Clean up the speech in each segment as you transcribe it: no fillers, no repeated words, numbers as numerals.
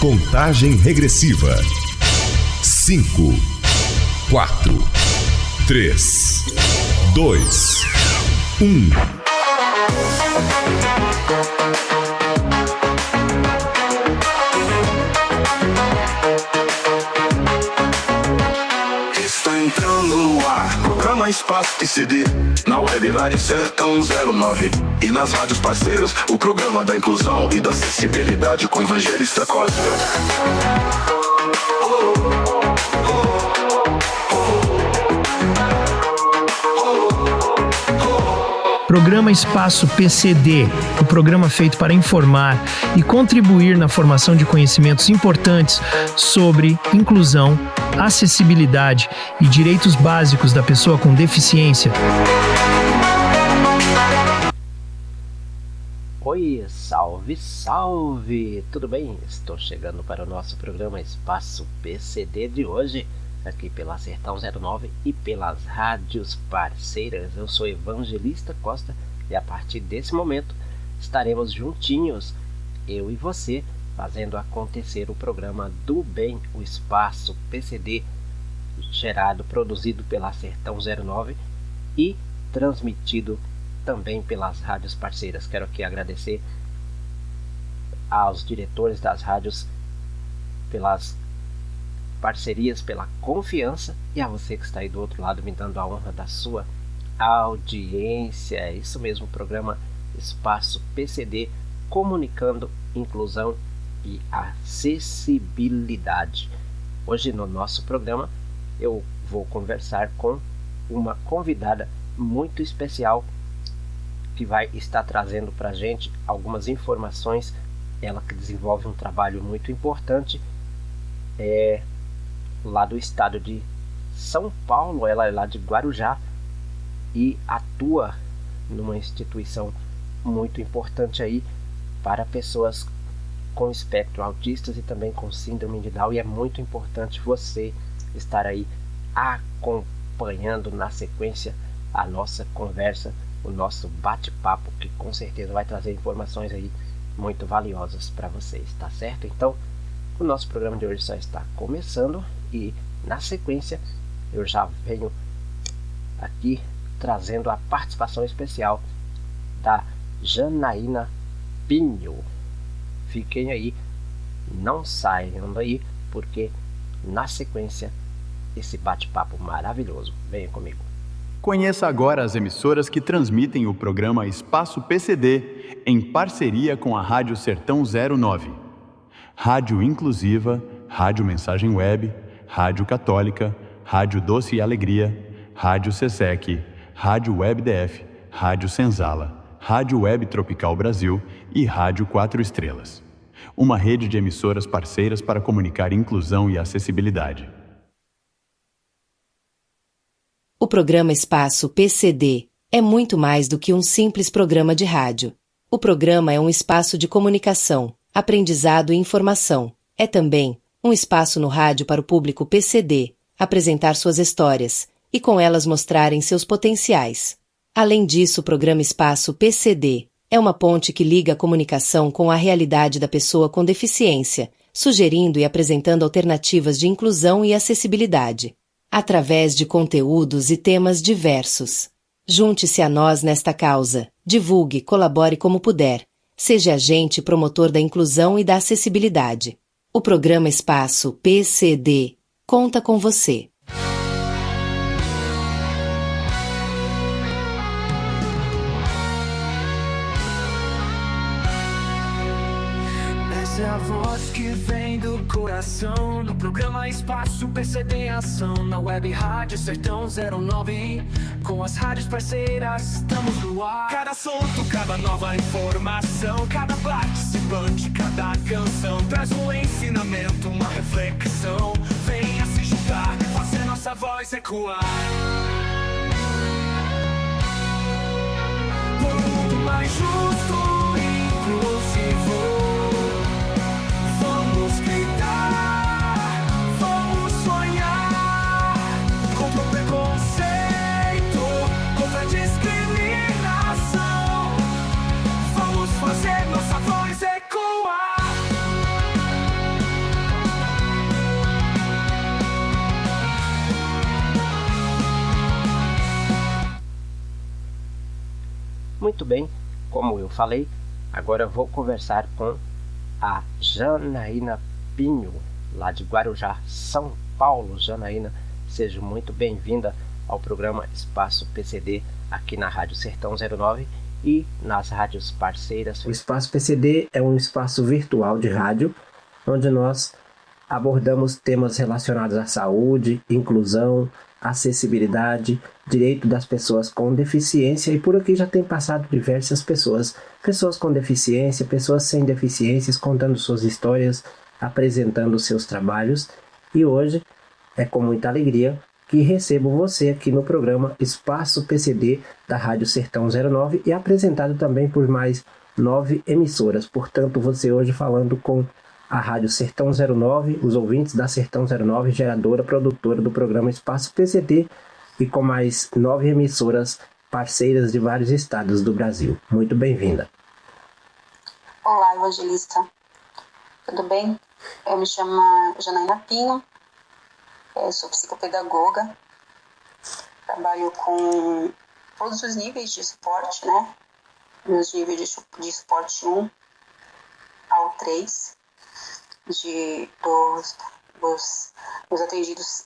Contagem regressiva. 5, 4, 3, 2, 1. Está entrando no ar, programa Espaço PCD, na web Rádio Sertão 09 e nas rádios parceiras, o programa da inclusão e da acessibilidade com Evangelista Costa. Programa Espaço PCD, o programa feito para informar e contribuir na formação de conhecimentos importantes sobre inclusão, acessibilidade e direitos básicos da pessoa com deficiência. Oi, salve, salve! Tudo bem? Estou chegando para o nosso programa Espaço PCD de hoje, aqui pela Sertão 09 e pelas rádios parceiras. Eu sou Evangelista Costa e a partir desse momento estaremos juntinhos, eu e você, fazendo acontecer o programa do bem, o Espaço PCD, produzido pela Sertão 09 e transmitido também pelas rádios parceiras. Quero aqui agradecer aos diretores das rádios pelas parcerias, pela confiança, e a você que está aí do outro lado me dando a honra da sua audiência. É isso mesmo, o programa Espaço PCD, comunicando inclusão e acessibilidade. Hoje no nosso programa eu vou conversar com uma convidada muito especial que vai estar trazendo para a gente algumas informações. Ela que desenvolve um trabalho muito importante lá do estado de São Paulo. Ela é lá de Guarujá e atua numa instituição muito importante aí para pessoas com espectro autistas e também com síndrome de Down, e é muito importante você estar aí acompanhando na sequência a nossa conversa, o nosso bate-papo, que com certeza vai trazer informações aí muito valiosas para vocês, tá certo? Então, o nosso programa de hoje só está começando e na sequência eu já venho aqui trazendo a participação especial da Janaína Pinho. Fiquem aí, não saiam daí, porque na sequência esse bate-papo maravilhoso. Venha comigo. Conheça agora as emissoras que transmitem o programa Espaço PCD em parceria com a Rádio Sertão 09. Rádio Inclusiva, Rádio Mensagem Web, Rádio Católica, Rádio Doce e Alegria, Rádio Sesec, Rádio Web DF, Rádio Senzala, Rádio Web Tropical Brasil e Rádio 4 Estrelas. Uma rede de emissoras parceiras para comunicar inclusão e acessibilidade. O programa Espaço PCD é muito mais do que um simples programa de rádio. O programa é um espaço de comunicação, aprendizado e informação. É também um espaço no rádio para o público PCD apresentar suas histórias e com elas mostrarem seus potenciais. Além disso, o programa Espaço PCD é uma ponte que liga a comunicação com a realidade da pessoa com deficiência, sugerindo e apresentando alternativas de inclusão e acessibilidade, através de conteúdos e temas diversos. Junte-se a nós nesta causa, divulgue, colabore como puder, seja agente promotor da inclusão e da acessibilidade. O programa Espaço PCD conta com você. Essa é a voz que vem do coração do programa Espaço PCD em ação, na web Rádio Sertão 09, com as rádios parceiras estamos no ar. Cada assunto, cada nova informação, cada participante, cada canção traz um ensinamento, uma reflexão. Venha se juntar, fazer nossa voz ecoar. Por um mundo mais justo e inclusivo, vamos gritar, vamos sonhar, contra o preconceito, contra a discriminação. Vamos fazer nossa voz ecoar. Muito bem, como eu falei, agora eu vou conversar com a Janaína Pinho, lá de Guarujá, São Paulo. Janaína, seja muito bem-vinda ao programa Espaço PCD aqui na Rádio Sertão 09 e nas rádios parceiras. O Espaço PCD é um espaço virtual de rádio onde nós abordamos temas relacionados à saúde, inclusão, acessibilidade, direito das pessoas com deficiência, e por aqui já tem passado diversas pessoas com deficiência, pessoas sem deficiências, contando suas histórias, apresentando seus trabalhos, e hoje é com muita alegria que recebo você aqui no programa Espaço PCD da Rádio Sertão 09 e apresentado também por mais 9 emissoras, portanto você hoje falando com a Rádio Sertão 09, os ouvintes da Sertão 09, geradora, produtora do programa Espaço PCD, e com mais 9 emissoras parceiras de vários estados do Brasil. Muito bem-vinda. Olá, evangelista. Tudo bem? Eu me chamo Janaína Pinho, sou psicopedagoga, trabalho com todos os níveis de suporte, né? Nos níveis de suporte 1 ao 3, dos atendidos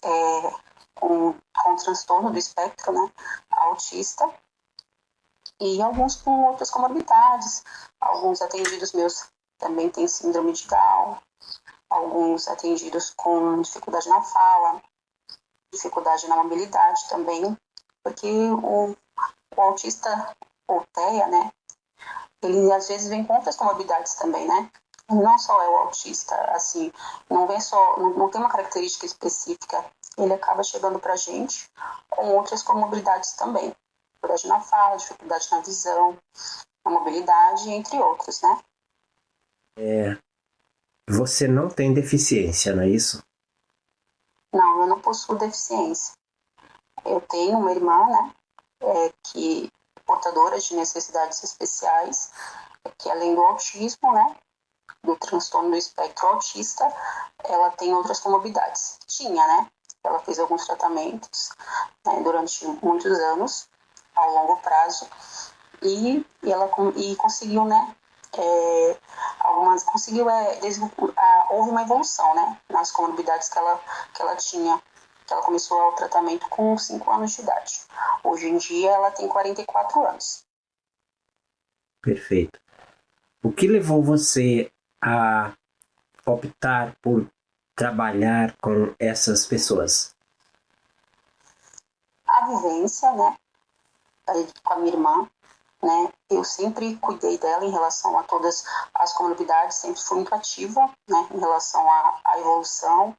com transtorno do espectro, né, autista, e alguns com outras comorbidades. Alguns atendidos meus também têm síndrome de Down, alguns atendidos com dificuldade na fala, dificuldade na mobilidade também, porque o autista ou TEA, né, ele às vezes vem com outras comorbidades também, né? Não só é o autista, assim, não tem uma característica específica, ele acaba chegando pra gente com outras comorbidades também, dificuldade na fala, dificuldade na visão, na mobilidade, entre outros, né? Você não tem deficiência, não é isso? Não, eu não possuo deficiência. Eu tenho uma irmã, né, que é portadora de necessidades especiais, que além do autismo, né, do transtorno do espectro autista, ela tem outras comorbidades. Tinha, né? Ela fez alguns tratamentos, né, durante muitos anos, ao longo prazo, e ela conseguiu, né? Houve uma evolução, né? Nas comorbidades que ela tinha. Que ela começou o tratamento com 5 anos de idade. Hoje em dia ela tem 44 anos. Perfeito. O que levou você a optar por trabalhar com essas pessoas? A vivência, né, com a minha irmã, né, eu sempre cuidei dela em relação a todas as comorbidades, sempre fui muito ativa, né, em relação à evolução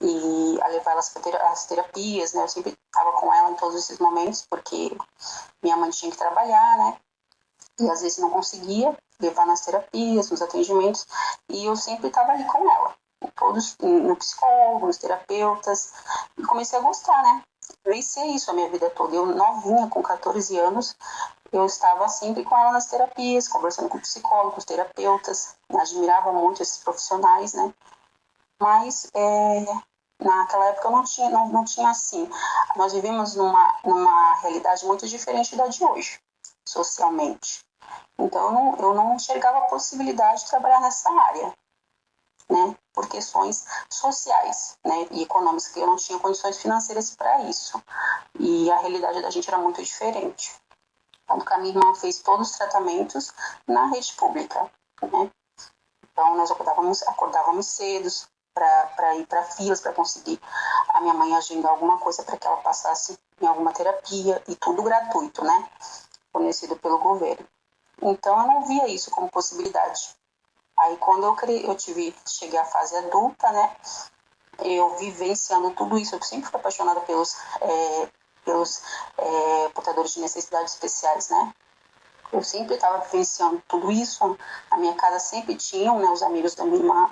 e a levar elas para as terapias, né, eu sempre estava com ela em todos esses momentos, porque minha mãe tinha que trabalhar, né, e às vezes não conseguia levar nas terapias, nos atendimentos, e eu sempre estava ali com ela, todos no psicólogo, nos terapeutas, e comecei a gostar, né? Vencer isso a minha vida toda. Eu novinha, com 14 anos, eu estava sempre com ela nas terapias, conversando com o psicólogo, com os terapeutas, admirava muito esses profissionais, né? Mas naquela época eu não tinha assim. Nós vivemos numa realidade muito diferente da de hoje, socialmente. Então, eu não enxergava a possibilidade de trabalhar nessa área, né, por questões sociais, né, e econômicas, que eu não tinha condições financeiras para isso. E a realidade da gente era muito diferente. Tanto que a minha irmã fez todos os tratamentos na rede pública, né. Então, nós acordávamos cedo para ir para filas, para conseguir a minha mãe agendar alguma coisa para que ela passasse em alguma terapia, e tudo gratuito, né, fornecido pelo governo. Então, eu não via isso como possibilidade. Aí, quando eu cheguei à fase adulta, né, eu vivenciando tudo isso, eu sempre fui apaixonada pelos portadores de necessidades especiais, né. Eu sempre estava vivenciando tudo isso. Na minha casa sempre tinham, né, os amigos da minha irmã,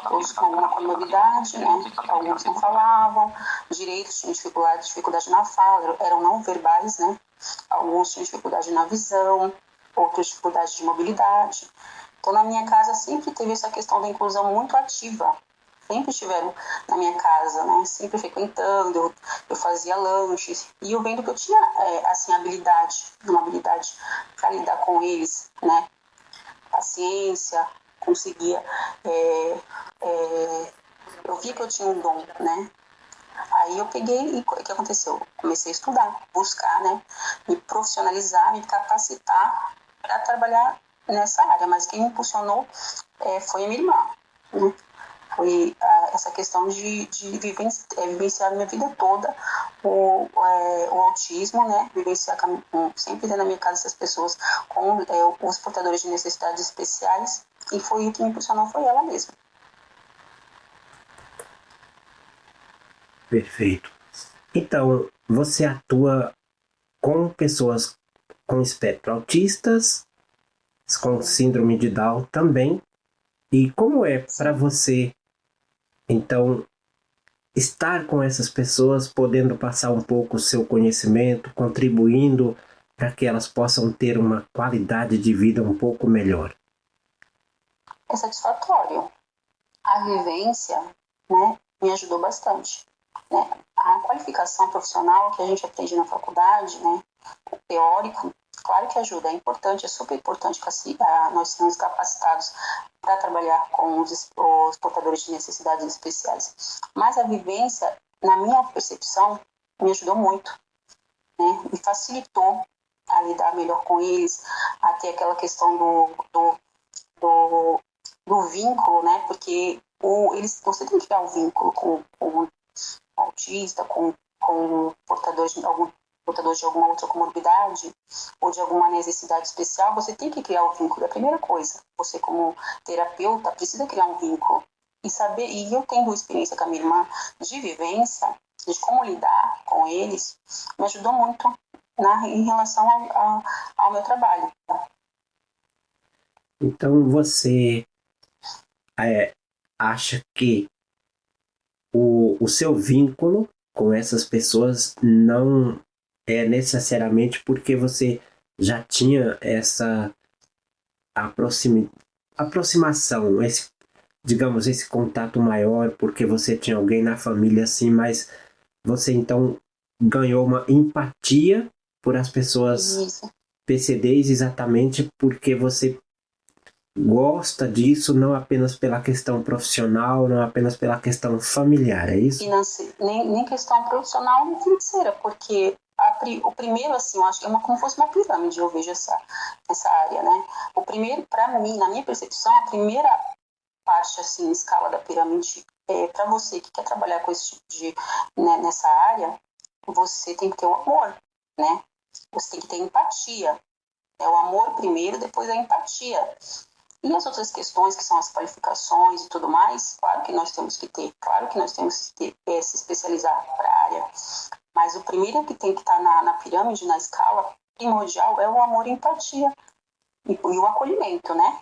todos com alguma comorbidade, né, alguns não falavam direito, tinham dificuldade na fala, eram não verbais, né, alguns tinham dificuldade na visão, outros dificuldade de mobilidade. Então, na minha casa sempre teve essa questão da inclusão muito ativa, sempre estiveram na minha casa, né? Sempre frequentando, eu fazia lanches, e eu vendo que eu tinha, assim, uma habilidade para lidar com eles, né? Paciência, conseguia, eu via que eu tinha um dom, né? Aí eu peguei e o que aconteceu? Comecei a estudar, buscar, né? Me profissionalizar, me capacitar para trabalhar nessa área, mas quem me impulsionou foi a minha irmã, né? Foi essa questão de vivenciar a minha vida toda o autismo, né? Vivenciar sempre dentro da minha casa essas pessoas com os portadores de necessidades especiais, e foi o que me impulsionou, foi ela mesma. Perfeito. Então, você atua com pessoas com espectro autistas, com síndrome de Down também. E como é para você, então, estar com essas pessoas, podendo passar um pouco o seu conhecimento, contribuindo para que elas possam ter uma qualidade de vida um pouco melhor? É satisfatório. A vivência, né, me ajudou bastante, né? A qualificação profissional que a gente aprende na faculdade, né, o teórico, claro que ajuda, é importante, é super importante que nós sermos capacitados para trabalhar com os portadores de necessidades especiais. Mas a vivência, na minha percepção, me ajudou muito, né? Me facilitou a lidar melhor com eles, a ter aquela questão do vínculo, né? Porque você tem que criar um vínculo com o autista, com portador de alguma outra comorbidade ou de alguma necessidade especial. Você tem que criar o vínculo. É a primeira coisa. Você, como terapeuta, precisa criar um vínculo e saber. E eu tendo experiência com a minha irmã de vivência, de como lidar com eles, me ajudou muito em relação ao meu trabalho. Então você acha que o seu vínculo com essas pessoas não é necessariamente porque você já tinha essa aproximação, esse contato maior, porque você tinha alguém na família assim, mas você então ganhou uma empatia por as pessoas PCDs exatamente porque você gosta disso, não apenas pela questão profissional, não apenas pela questão familiar, é isso? Nem questão profissional nem financeira, porque o primeiro, assim, eu acho que é como se fosse uma pirâmide, eu vejo essa área, né? O primeiro, para mim, na minha percepção, a primeira parte, assim, escala da pirâmide, para você que quer trabalhar com esse tipo nessa área, você tem que ter o amor, né? Você tem que ter empatia. É o amor primeiro, depois a empatia. E as outras questões, que são as qualificações e tudo mais, claro que nós temos que ter, se especializar para a área. Mas o primeiro que tem que estar na pirâmide, na escala primordial, é o amor e a empatia. E o acolhimento, né?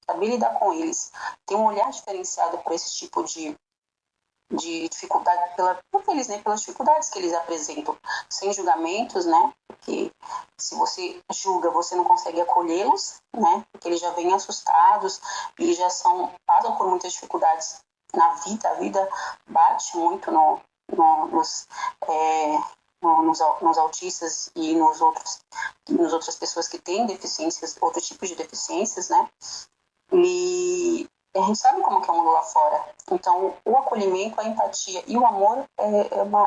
Saber lidar com eles. Ter um olhar diferenciado para esse tipo de dificuldade, pelas dificuldades que eles apresentam, sem julgamentos, né? Porque se você julga, você não consegue acolhê-los, né? Porque eles já vêm assustados e já passam por muitas dificuldades na vida. A vida bate muito nos autistas e nas outras pessoas que têm deficiências, outros tipos de deficiências, né? E a gente sabe como que é o mundo lá fora. Então, o acolhimento, a empatia e o amor,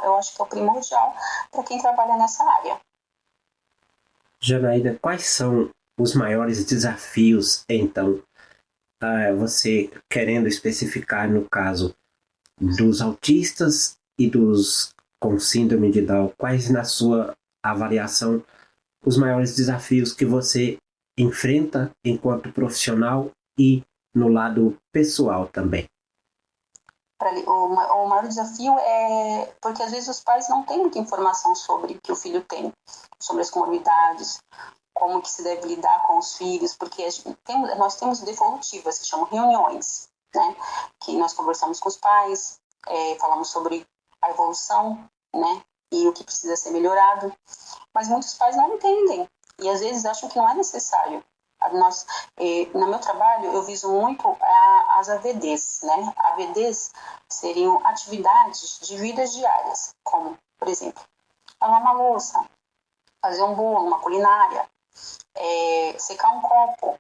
eu acho que é o primordial para quem trabalha nessa área. Janaína, quais são os maiores desafios, então, você querendo especificar no caso dos autistas e dos com síndrome de Down, quais, na sua avaliação, os maiores desafios que você enfrenta enquanto profissional e no lado pessoal também? O maior desafio é porque às vezes os pais não têm muita informação sobre o que o filho tem, sobre as comorbidades, como que se deve lidar com os filhos, porque nós temos devolutivas, que chamam reuniões, né? Que nós conversamos com os pais, falamos sobre a evolução, né? E o que precisa ser melhorado, mas muitos pais não entendem e às vezes acham que não é necessário, No meu trabalho, eu viso muito as AVDs, né? AVDs seriam atividades de vidas diárias, como, por exemplo, lavar uma louça, fazer um bolo, uma culinária, secar um copo,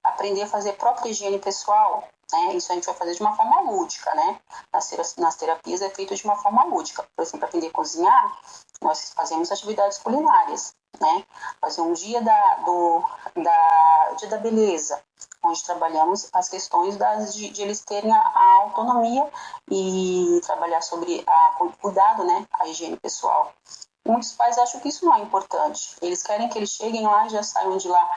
aprender a fazer própria higiene pessoal, né? Isso a gente vai fazer de uma forma lúdica, né? Nas terapias é feito de uma forma lúdica. Por exemplo, aprender a cozinhar, nós fazemos atividades culinárias, né? Fazer um dia dia da beleza, onde trabalhamos as questões de eles terem a autonomia e trabalhar sobre o cuidado, né? A higiene pessoal. Muitos pais acham que isso não é importante. Eles querem que eles cheguem lá e já saiam de lá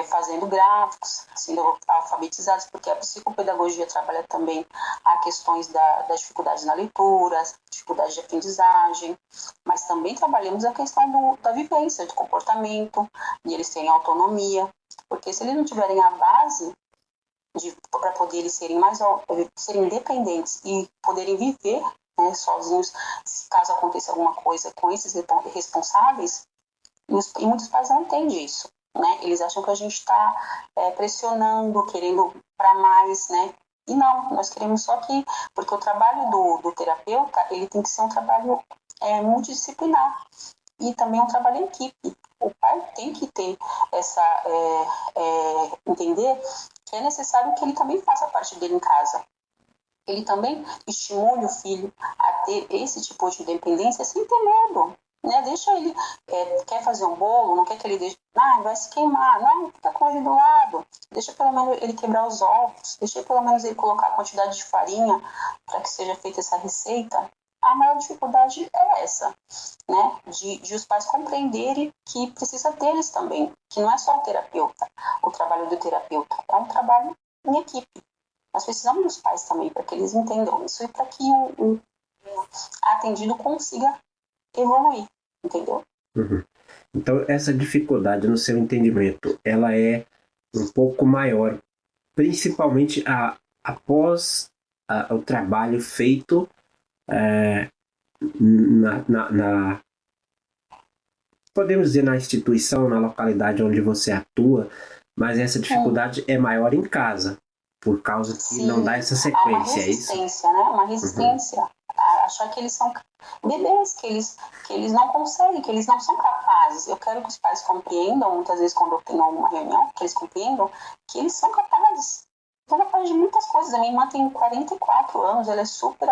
fazendo gráficos, sendo alfabetizados, porque a psicopedagogia trabalha também as questões das dificuldades na leitura, dificuldades de aprendizagem, mas também trabalhamos a questão da vivência, do comportamento, de eles terem autonomia, porque se eles não tiverem a base para poder eles serem independentes e poderem viver, né, sozinhos, caso aconteça alguma coisa com esses responsáveis, e muitos pais não entendem isso, né? Eles acham que a gente está pressionando, querendo para mais, né? E não, nós queremos só porque o trabalho do terapeuta, ele tem que ser um trabalho multidisciplinar e também um trabalho em equipe. O pai tem que ter entender que é necessário que ele também faça a parte dele em casa. Ele também estimule o filho a ter esse tipo de independência sem ter medo, né? Deixa ele, quer fazer um bolo, não quer que ele deixe, vai se queimar, não, fica com ele do lado, deixa pelo menos ele quebrar os ovos, deixa pelo menos ele colocar a quantidade de farinha para que seja feita essa receita. A maior dificuldade é essa, né? De os pais compreenderem que precisa deles também, que não é só o terapeuta, o trabalho do terapeuta, é um trabalho em equipe. Nós precisamos dos pais também, para que eles entendam isso e para que o atendido consiga evoluir, entendeu? Uhum. Então, essa dificuldade no seu entendimento, ela é um pouco maior, principalmente após o trabalho feito podemos dizer, na instituição, na localidade onde você atua, mas essa dificuldade é maior em casa, por causa que Sim, não dá essa sequência, é isso? Né? Uma resistência. Achar que eles são bebês, que eles não conseguem, que eles não são capazes. Eu quero que os pais compreendam, muitas vezes quando eu tenho uma reunião, que eles compreendam que eles são capazes. São capazes de muitas coisas. A minha irmã tem 44 anos, ela é super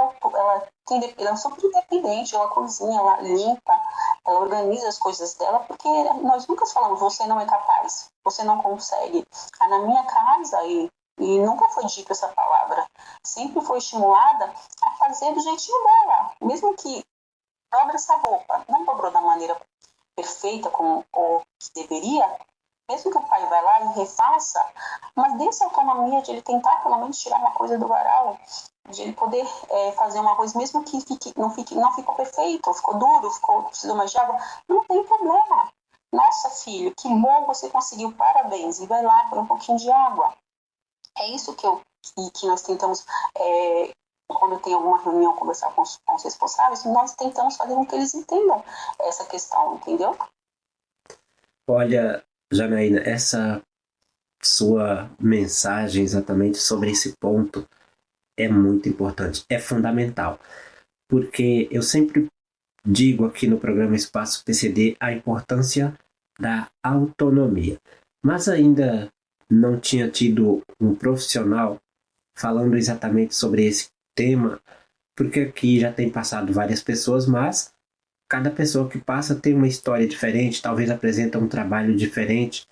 independente, ela cozinha, ela limpa, ela organiza as coisas dela, porque nós nunca falamos, você não é capaz, você não consegue. Na minha casa, e nunca foi dita essa palavra, sempre foi estimulada a fazer do jeitinho dela, mesmo que dobra essa roupa, não dobrou da maneira perfeita como que deveria, mesmo que o pai vá lá e refaça, mas dê essa autonomia de ele tentar pelo menos tirar uma coisa do varal, de ele poder fazer um arroz, mesmo que não ficou perfeito, ficou duro, precisou mais de água, não tem problema. Nossa, filho, que bom você conseguiu, parabéns, e vai lá por um pouquinho de água. É isso que nós tentamos, quando tem alguma reunião, conversar com os responsáveis, nós tentamos fazer com que eles entendam essa questão, entendeu? Olha, Janaína, essa sua mensagem exatamente sobre esse ponto é muito importante, é fundamental, porque eu sempre digo aqui no programa Espaço PCD a importância da autonomia, mas ainda não tinha tido um profissional falando exatamente sobre esse tema, porque aqui já tem passado várias pessoas, mas cada pessoa que passa tem uma história diferente, talvez apresenta um trabalho diferente,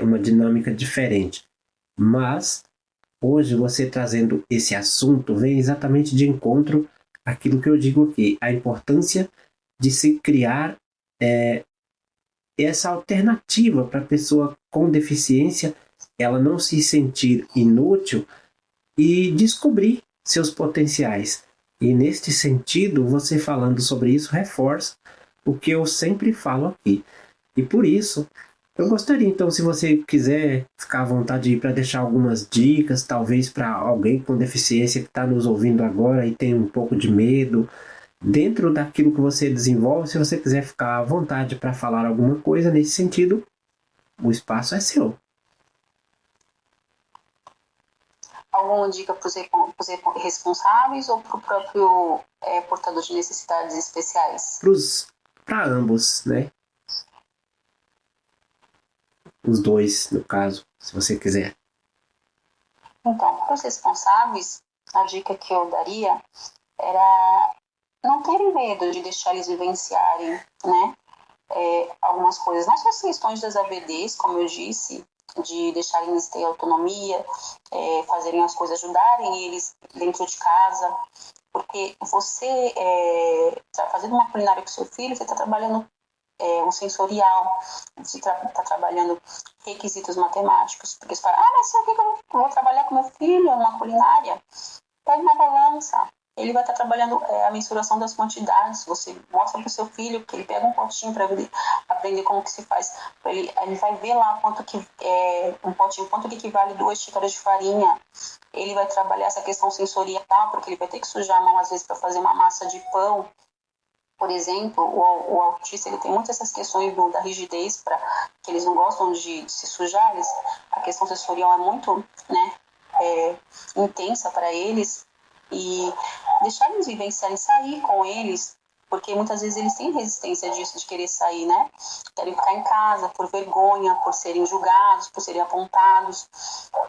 uma dinâmica diferente. Mas hoje você trazendo esse assunto vem exatamente de encontro àquilo que eu digo aqui, a importância de se criar essa alternativa para a pessoa com deficiência, ela não se sentir inútil e descobrir seus potenciais. E neste sentido, você falando sobre isso reforça o que eu sempre falo aqui. E por isso, eu gostaria então, se você quiser ficar à vontade para deixar algumas dicas, talvez para alguém com deficiência que está nos ouvindo agora e tem um pouco de medo, dentro daquilo que você desenvolve, se você quiser ficar à vontade para falar alguma coisa nesse sentido, o espaço é seu. alguma dica para os responsáveis ou para o próprio portador de necessidades especiais? Para ambos, né? Os dois, no caso, se você quiser. Então, para os responsáveis, a dica que eu daria era não terem medo de deixar eles vivenciarem, né? Algumas coisas, não só as questões das AVDs, como eu disse, de deixarem eles ter autonomia, fazerem as coisas, ajudarem eles dentro de casa, porque você tá fazendo uma culinária com seu filho, você está trabalhando um sensorial, você está trabalhando requisitos matemáticos, porque você fala, mas o que eu vou trabalhar com meu filho numa culinária? Pega uma balança, ele vai estar trabalhando a mensuração das quantidades, você mostra para o seu filho que ele pega um potinho para aprender como que se faz, ele vai ver lá quanto que um potinho, quanto que equivale 2 xícaras de farinha, ele vai trabalhar essa questão sensorial, porque ele vai ter que sujar a mão às vezes para fazer uma massa de pão, por exemplo. O autista ele tem muitas essas questões da rigidez, que eles não gostam de se sujar, a questão sensorial é muito, né, intensa para eles, e deixar eles vivenciarem, sair com eles, porque muitas vezes eles têm resistência disso, de querer sair, né? Querem ficar em casa por vergonha, por serem julgados, por serem apontados,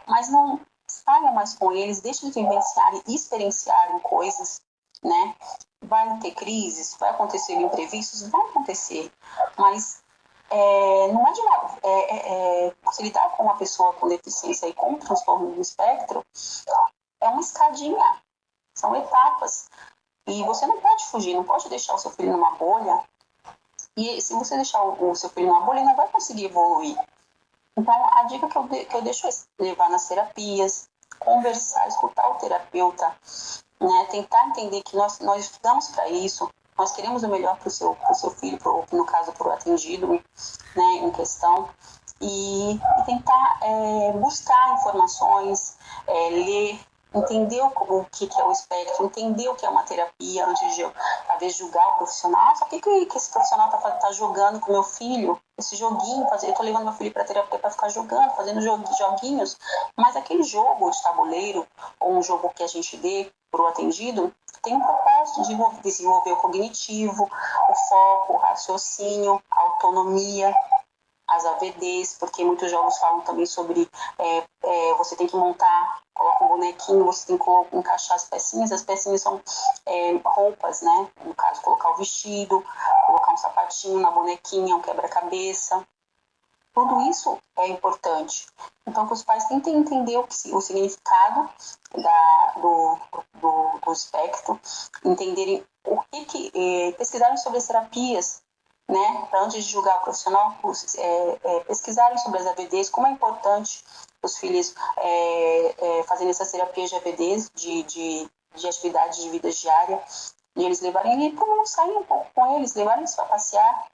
mas não saiam mais com eles, deixem de vivenciarem e experienciarem coisas, né? Vai ter crises, vai acontecer imprevistos, vai acontecer, mas não é de nada. Se lidar com uma pessoa com deficiência e com transtorno do espectro é uma escadinha, são etapas, e você não pode fugir, não pode deixar o seu filho numa bolha, e se você deixar o seu filho numa bolha, ele não vai conseguir evoluir. Então a dica que eu deixo é levar nas terapias, conversar, escutar o terapeuta, né, tentar entender que nós estudamos para isso, nós queremos o melhor para o seu filho, no caso para o atendido, né, em questão, e tentar buscar informações, ler, entender o que é o espectro, entender o que é uma terapia antes de eu, talvez, julgar o profissional. Só que esse profissional tá jogando com meu filho, esse joguinho, eu tô levando meu filho para terapia para ficar jogando, fazendo joguinhos, mas aquele jogo de tabuleiro, ou um jogo que a gente dê para o atendido, tem um propósito de desenvolver o cognitivo, o foco, o raciocínio, a autonomia, as AVDs, porque muitos jogos falam também sobre você tem que montar, coloca um bonequinho, você tem que encaixar as pecinhas são roupas, né? No caso, colocar o vestido, colocar um sapatinho na bonequinha, um quebra-cabeça. Tudo isso é importante. Então, que os pais tentem entender o significado do espectro, entenderem pesquisarem sobre as terapias, né, para antes de julgar o profissional, pesquisarem sobre as AVDs, como é importante os filhos fazerem essas terapias de AVDs, de atividades de vida diária, e eles levarem, e como não sair um pouco com eles, levarem eles para passear,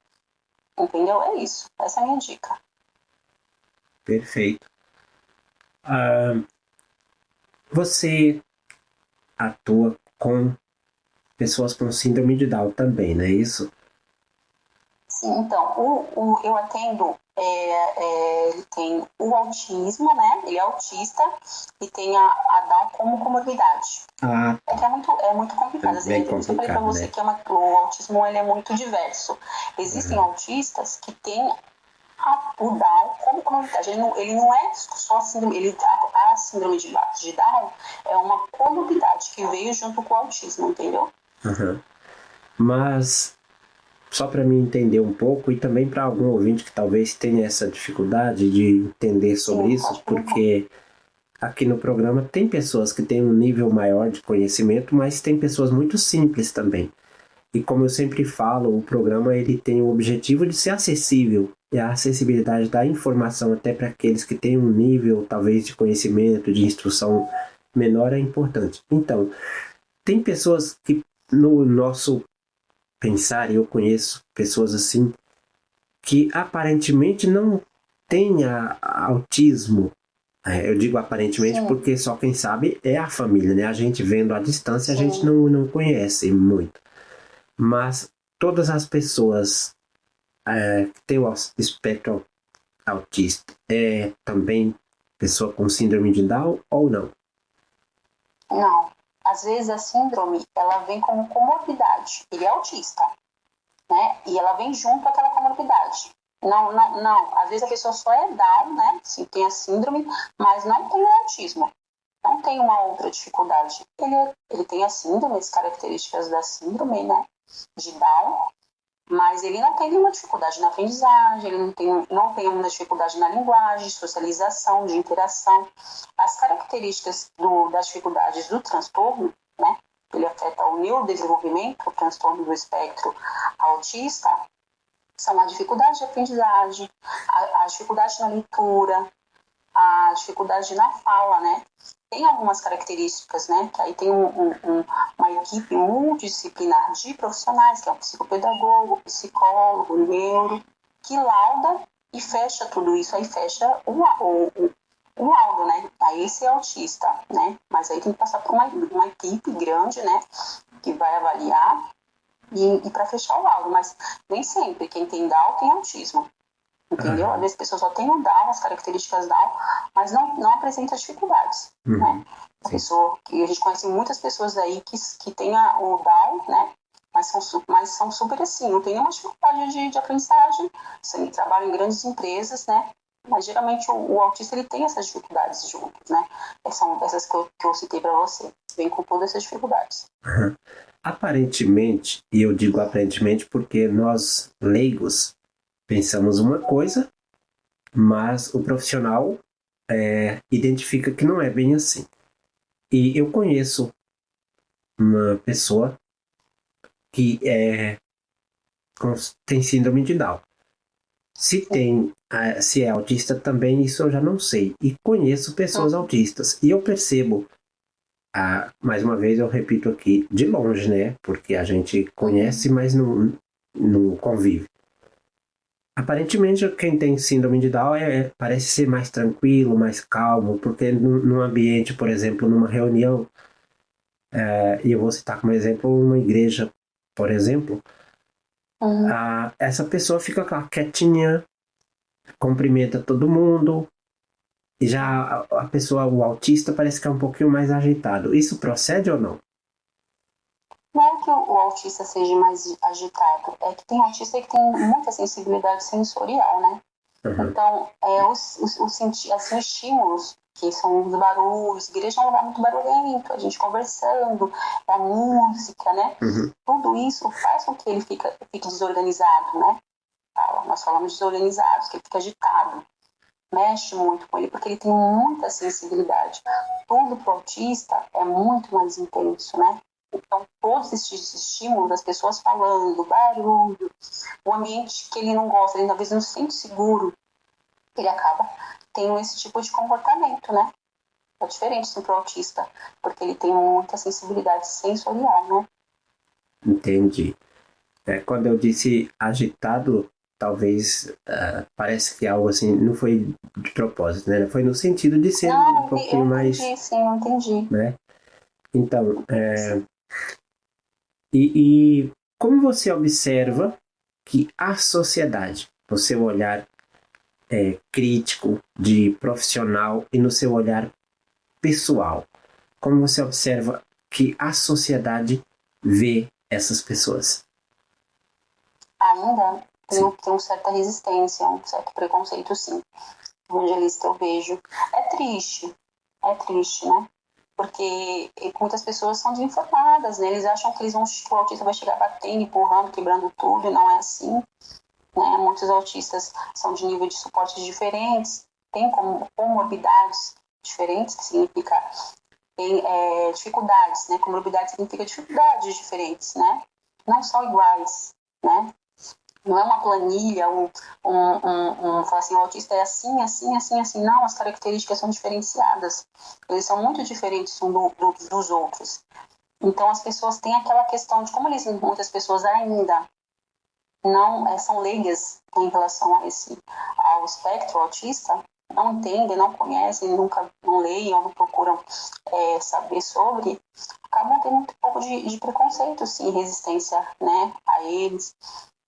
entendeu? É isso, essa é a minha dica. Perfeito. Você atua com pessoas com síndrome de Down também, não é isso? Sim, então, eu atendo, ele tem o autismo, né? Ele é autista e tem a Down como comorbidade. É que é muito complicado. É bem complicado, eu falei para você, né? Que o autismo ele é muito diverso. Existem autistas que têm o Down como comorbidade. Ele não é só síndrome, a síndrome de Down é uma comorbidade que veio junto com o autismo, entendeu? Uhum. Mas, só para mim entender um pouco, e também para algum ouvinte que talvez tenha essa dificuldade de entender sobre isso, porque aqui no programa tem pessoas que têm um nível maior de conhecimento, mas tem pessoas muito simples também. E como eu sempre falo, o programa ele tem o objetivo de ser acessível, e a acessibilidade da informação até para aqueles que têm um nível talvez de conhecimento, de instrução menor é importante. Então, tem pessoas que no nosso pensar, e eu conheço pessoas assim, que aparentemente não têm autismo. Eu digo aparentemente porque só quem sabe é a família, né? A gente vendo à distância, a gente não conhece muito. Mas todas as pessoas que têm o espectro autista é também pessoa com síndrome de Down ou não? Não. Às vezes a síndrome, ela vem como comorbidade. Ele é autista, né? E ela vem junto àquela comorbidade. Não. Às vezes a pessoa só é Down, né? Sim, tem a síndrome, mas não tem o autismo. Não tem uma outra dificuldade. Ele tem a síndrome, as características da síndrome, né? De Down, mas ele não tem nenhuma dificuldade na aprendizagem, ele não tem nenhuma dificuldade na linguagem, socialização, de interação. As características das dificuldades do transtorno, né? Ele afeta o neurodesenvolvimento, o transtorno do espectro autista, são a dificuldade de aprendizagem, a dificuldade na leitura, a dificuldade na fala, né? Tem algumas características, né? Que aí tem uma equipe multidisciplinar de profissionais, que é um psicopedagogo, psicólogo, neuro, que lauda e fecha tudo isso, aí fecha o laudo, né? Aí esse é autista, né? Mas aí tem que passar por uma equipe grande, né? Que vai avaliar e para fechar o laudo, mas nem sempre quem tem Down tem autismo. Entendeu? Às vezes a pessoa só tem o Down, as características Down, mas não apresenta dificuldades, né? A pessoa, que a gente conhece muitas pessoas aí que tem o Down, né? Mas são super assim, não tem nenhuma dificuldade de aprendizagem, trabalham em grandes empresas, né? Mas geralmente o autista ele tem essas dificuldades juntos, né? São essas que eu citei para você, vem com todas essas dificuldades. Aparentemente, e eu digo aparentemente porque nós leigos pensamos uma coisa, mas o profissional identifica que não é bem assim. E eu conheço uma pessoa que tem síndrome de Down. Se é autista também, isso eu já não sei. E conheço pessoas autistas. E eu percebo, mais uma vez eu repito aqui, de longe, né? Porque a gente conhece, mas não convive. Aparentemente, quem tem síndrome de Down parece ser mais tranquilo, mais calmo, porque num ambiente, por exemplo, numa reunião, e eu vou citar como exemplo uma igreja, por exemplo, essa pessoa fica quietinha, cumprimenta todo mundo, e já a pessoa, o autista, parece que é um pouquinho mais agitado. Isso procede ou não? Não é que o autista seja mais agitado, é que tem autista que tem muita sensibilidade sensorial, né? Então, os estímulos, que são os barulhos, a igreja é um lugar muito barulhento, a gente conversando, a música, né? Tudo isso faz com que ele fique desorganizado, né? Nós falamos desorganizados, que ele fica agitado. Mexe muito com ele, porque ele tem muita sensibilidade. Tudo para o autista é muito mais intenso, né? Então, todos esses estímulos, as pessoas falando, barulho, o ambiente que ele não gosta, ele talvez não se sente seguro, ele acaba tendo esse tipo de comportamento, né? É diferente do autista, porque ele tem muita sensibilidade sensorial, né? Entendi. Quando eu disse agitado, talvez parece que algo assim não foi de propósito, né? Foi no sentido de ser um pouquinho mais... Eu entendi. Né? Então, e como você observa que a sociedade, no seu olhar crítico, de profissional e no seu olhar pessoal, como você observa que a sociedade vê essas pessoas? Ainda tem uma certa resistência, um certo preconceito, sim. Evangelista, eu vejo. É triste, né? Porque muitas pessoas são desinformadas, né? Eles acham que o autista vai chegar batendo, empurrando, quebrando tudo, e não é assim. Né? Muitos autistas são de nível de suporte diferentes, têm comorbidades diferentes, que significa tem dificuldades, né? Comorbidade significa dificuldades diferentes, né? Não são iguais, né? Não é uma planilha, falar assim, o autista é assim, assim, assim, assim. Não, as características são diferenciadas. Eles são muito diferentes dos outros. Então, as pessoas têm aquela questão de como muitas pessoas ainda não são leigas em relação ao espectro autista, não entendem, não conhecem, nunca não leem ou não procuram saber sobre, acabam tendo um pouco de preconceito, sim, resistência, né, a eles.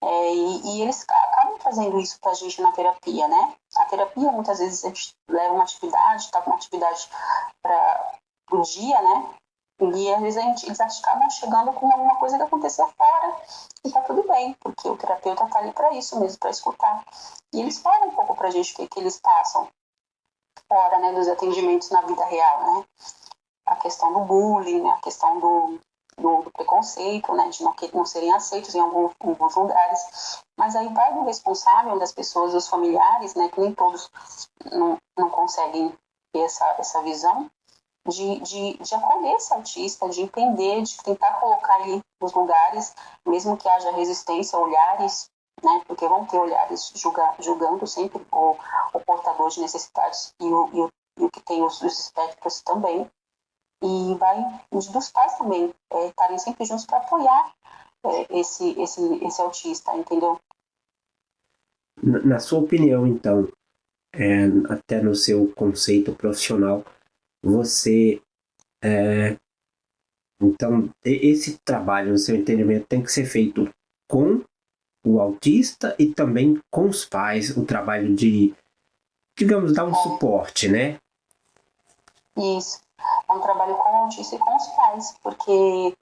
E eles acabam trazendo isso pra gente na terapia, né? A terapia, muitas vezes, a gente leva uma atividade, tá com uma atividade para o dia, né? E às vezes eles acabam chegando com alguma coisa que aconteceu fora e tá tudo bem, porque o terapeuta tá ali para isso mesmo, para escutar. E eles falam um pouco pra gente o que eles passam fora, né, dos atendimentos na vida real, né? A questão do bullying, a questão do preconceito, né, de não serem aceitos em alguns lugares. Mas aí vai do responsável, das pessoas, dos familiares, né, que nem todos não conseguem ter essa visão, de acolher esse autista, de entender, de tentar colocar ele nos lugares, mesmo que haja resistência, olhares, né, porque vão ter olhares julgando sempre o portador de necessidades e o que tem os espectros também. E vai dos pais também estarem sempre juntos para apoiar esse autista, entendeu? Na sua opinião, então, até no seu conceito profissional, você, então, esse trabalho, no seu entendimento, tem que ser feito com o autista e também com os pais, o trabalho de, digamos, dar um suporte, né? Isso. É um trabalho com o autista e com os pais, porque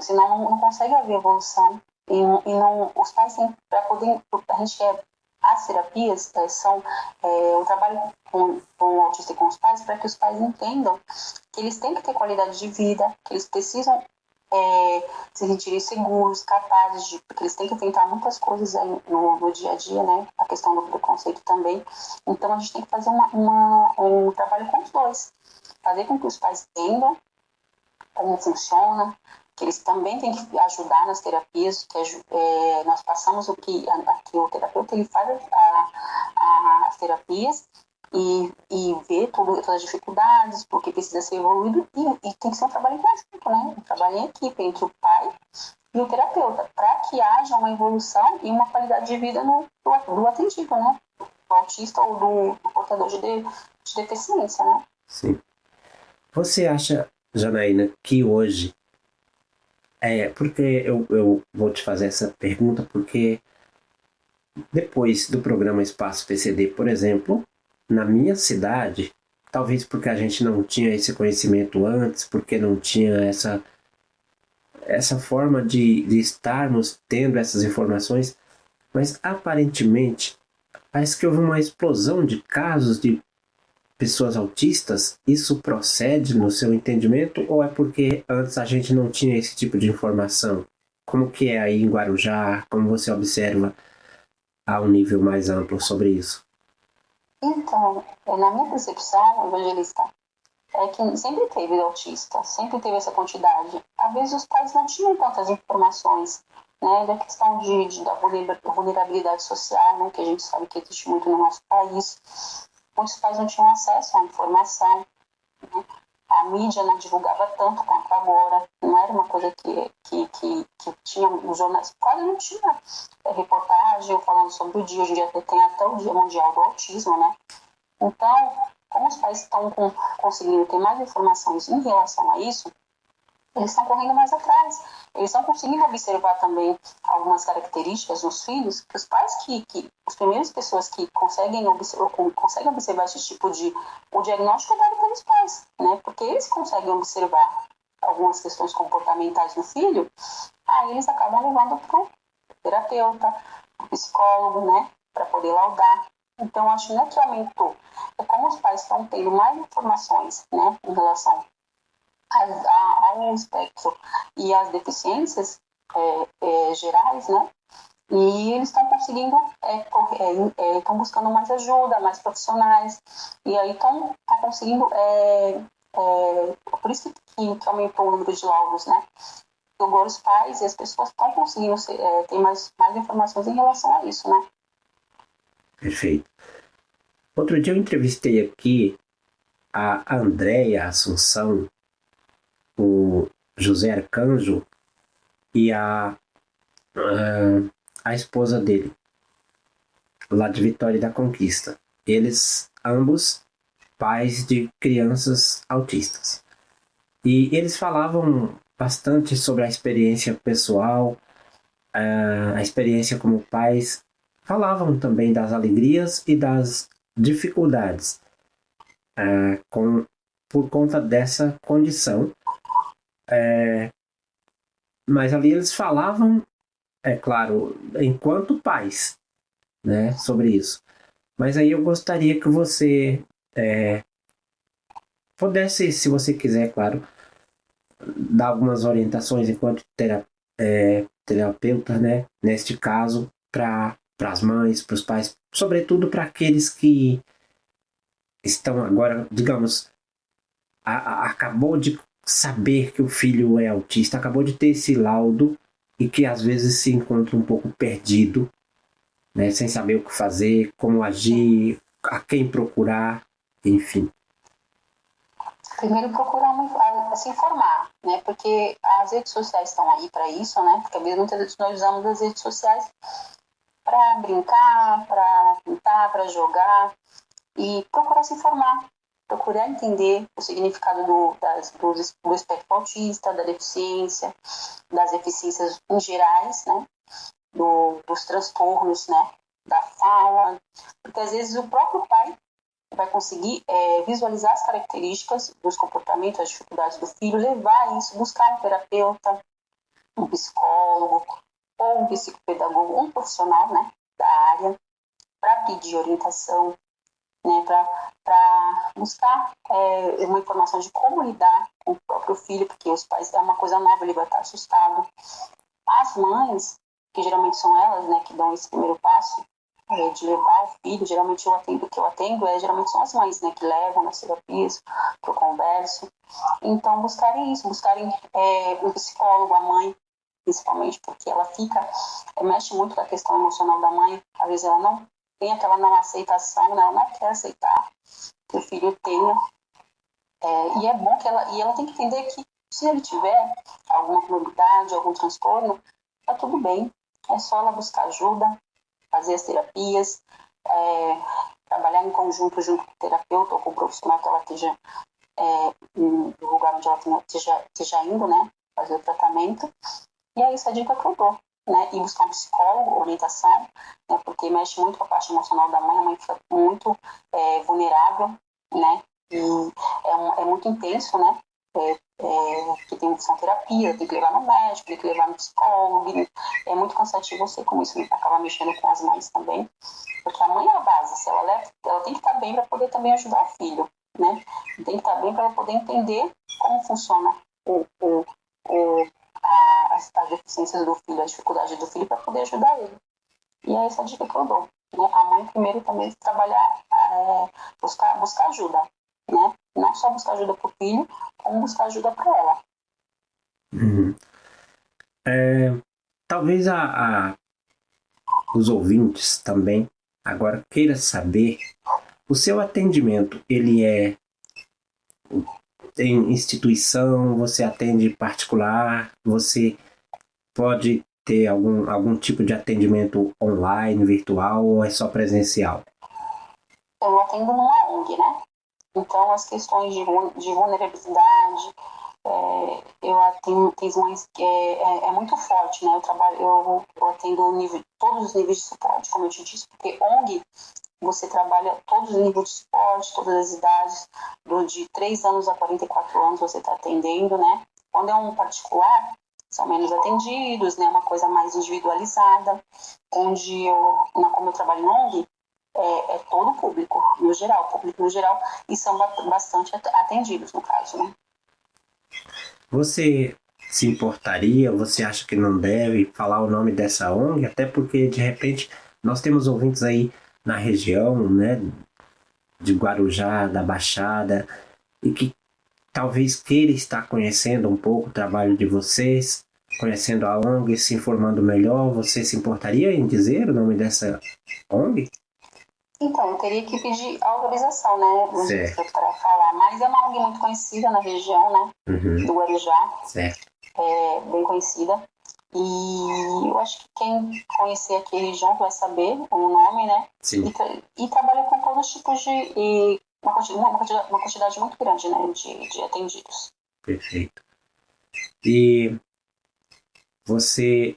senão não consegue haver evolução. E não, os pais têm, para poder, a gente quer, as terapias são um trabalho com o autista e com os pais, para que os pais entendam que eles têm que ter qualidade de vida, que eles precisam se sentirem seguros, capazes porque eles têm que enfrentar muitas coisas aí no dia a dia, né? A questão do preconceito também. Então a gente tem que fazer um trabalho com os dois. Fazer com que os pais entendam como funciona, que eles também têm que ajudar nas terapias, que nós passamos aqui o terapeuta ele faz as terapias e vê todas as dificuldades, porque precisa ser evoluído e tem que ser um trabalho em conjunto, né? Um trabalho em equipe entre o pai e o terapeuta, para que haja uma evolução e uma qualidade de vida do atendido, né? Do autista ou do portador de deficiência, né? Sim. Você acha, Janaína, que hoje... porque eu vou te fazer essa pergunta, porque depois do programa Espaço PCD, por exemplo, na minha cidade, talvez porque a gente não tinha esse conhecimento antes, porque não tinha essa forma de estarmos tendo essas informações, mas aparentemente parece que houve uma explosão de casos de pessoas autistas. Isso procede no seu entendimento ou é porque antes a gente não tinha esse tipo de informação? Como que é aí em Guarujá? Como você observa a um nível mais amplo sobre isso? Então, na minha percepção, Evangelista, é que sempre teve autista, sempre teve essa quantidade. Às vezes os pais não tinham tantas informações, né, da questão da vulnerabilidade social, né, que a gente sabe que existe muito no nosso país. Muitos pais não tinham acesso à informação, né? A mídia não divulgava tanto quanto agora, não era uma coisa que tinha nos jornais, quase não tinha reportagem falando sobre o dia, hoje em dia tem até o Dia Mundial do Autismo, né? Então, como os pais estão conseguindo ter mais informações em relação a isso, eles estão correndo mais atrás. Eles estão conseguindo observar também algumas características nos filhos, que os pais as primeiras pessoas que conseguem observar esse tipo o diagnóstico é dado pelos pais, né? Porque eles conseguem observar algumas questões comportamentais no filho, aí eles acabam levando para o terapeuta, para o psicólogo, né? Para poder laudar. Então, acho que não é que aumentou, é como os pais estão tendo mais informações, né? Em relação ao espectro e às deficiências gerais, né? E eles estão conseguindo, estão buscando mais ajuda, mais profissionais, e aí estão conseguindo, por isso que aumentou o número de laudos, né? Agora os pais e as pessoas estão conseguindo ter mais informações em relação a isso, né? Perfeito. Outro dia eu entrevistei aqui a Andréia Assunção, o José Arcanjo e a esposa dele, lá de Vitória da Conquista. Eles, ambos, pais de crianças autistas. E eles falavam bastante sobre a experiência pessoal, a experiência como pais. Falavam também das alegrias e das dificuldades por conta dessa condição Mas ali eles falavam, é claro, enquanto pais, né, sobre isso. Mas aí eu gostaria que você pudesse, se você quiser, claro, dar algumas orientações enquanto terapeuta, né, neste caso, para as mães, para os pais, sobretudo para aqueles que estão agora, digamos, acabou de saber que o filho é autista, acabou de ter esse laudo e que às vezes se encontra um pouco perdido, né, sem saber o que fazer, como agir, a quem procurar, enfim. Primeiro procurar se informar, né? Porque as redes sociais estão aí para isso, né? Porque muitas vezes nós usamos as redes sociais para brincar, para pintar, para jogar e procurar se informar, procurar entender o significado do espectro autista, da deficiência, das deficiências em gerais, né? Dos transtornos, né? Da fala, porque às vezes o próprio pai vai conseguir visualizar as características dos comportamentos, as dificuldades do filho, levar isso, buscar um terapeuta, um psicólogo ou um psicopedagogo, um profissional, né, da área, para pedir orientação, né, para buscar uma informação de como lidar com o próprio filho, porque os pais é uma coisa nova, ele vai estar assustado. As mães, que geralmente são elas, né, que dão esse primeiro passo, de levar o filho, geralmente o que eu atendo geralmente são as mães, né, que levam nas terapias, que eu converso. Então, buscarem isso, buscarem um psicólogo, a mãe, principalmente, porque ela mexe muito com a questão emocional da mãe, às vezes ela não tem aquela não aceitação, né, ela não quer aceitar que o filho tenha, e é bom que ela tem que entender que se ele tiver alguma comorbidade, algum transtorno, tá tudo bem, é só ela buscar ajuda, fazer as terapias, trabalhar em conjunto junto com o terapeuta ou com o profissional que ela esteja no lugar onde ela esteja indo, né, fazer o tratamento. E é isso a dica que eu dou, né, e buscar um psicólogo, orientação, né, porque mexe muito com a parte emocional da mãe, a mãe fica muito vulnerável, né, e é muito intenso, né, que tem que terapia, tem que levar no médico, tem que levar no psicólogo, é muito cansativo, eu sei como isso acaba mexendo com as mães também, porque a mãe é a base, se ela tem que estar bem para poder também ajudar o filho, né, tem que estar bem para ela poder entender como funciona as deficiências do filho, a dificuldade do filho para poder ajudar ele. E é essa a dica que eu dou, né? A mãe primeiro também trabalhar, buscar ajuda, né? Não só buscar ajuda para o filho, como buscar ajuda para ela. Talvez os ouvintes também agora queiram saber, o seu atendimento, ele é em instituição, você atende particular, você pode ter algum tipo de atendimento online, virtual, ou é só presencial? Eu atendo numa ONG, né? Então, as questões de vulnerabilidade, eu atendo questões que é muito forte, né? Eu atendo todos os níveis de suporte, como eu te disse, porque ONG, você trabalha todos os níveis de suporte, todas as idades, de 3 anos a 44 anos você está atendendo, né? Quando é um particular, são menos atendidos, né? Uma coisa mais individualizada, onde como eu trabalho em ONG, é todo o público no geral, e são bastante atendidos, no caso, né? Você se importaria, você acha que não deve falar o nome dessa ONG? Até porque, de repente, nós temos ouvintes aí na região, né, de Guarujá, da Baixada, e que talvez queira estar conhecendo um pouco o trabalho de vocês, conhecendo a ONG, se informando melhor. Você se importaria em dizer o nome dessa ONG? Então, eu teria que pedir autorização, né, para falar, mas é uma ONG muito conhecida na região, né, do Guarujá, bem conhecida, e eu acho que quem conhecer aqui a região vai saber o nome, né, e trabalha com todos os tipos de, uma quantidade muito grande, né, de atendidos. Perfeito. E você